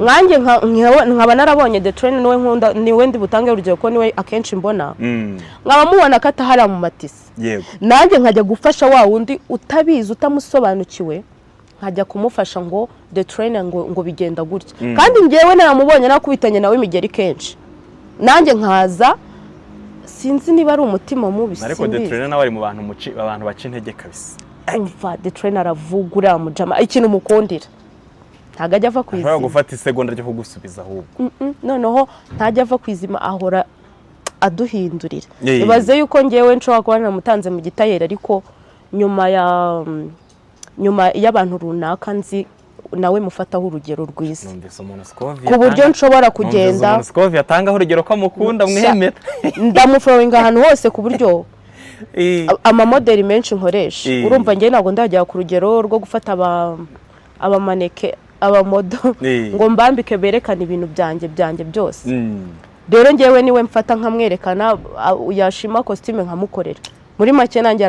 Mwanjye nkaba narabonye The Train niwe nkunda niwe ndi butange urugero ko niwe akenshi mbona nkaba mubona ko atahara mu matisi yego nanjye nkajya gufasha wa wundi utabizi utamusobanukiwe nkajya kumufasha ngo The Train ngo bigenda gutya kandi ngewe naramubonye nakubitanye nawe imigeri kenshi nanjye nkaza sinzi niba ari umutima mubi ariko The Train nawe ari mu bantu baca intege kabisa umva The Train aravugura mujama ikintu mukundira ntaga ava kwizima ashobora gufata isegonda ryo kugusubiza ahubwo noneho ntajya ava kwizima ahora aduhindurira ibaze yuko ngewe nshobora kuba namutanze mu gitayera ariko nyuma y'abantu runaka nzi nawe mufataho urugero rwiza ku buryo nshobora kugenda Scovia yatangaho urugero ko amukunda mwemera ndamuflowinga ahantu hose ku buryo amamodeli menshi nkoresha urumva ngewe ntabwo ndajya ku rugero rwo gufata abamaneke abamodo ngo mbambike berekana ibintu byanjye byose rero ngewe niwe mfata nkamwerekana yashima costume nkamukorera muri make nanjye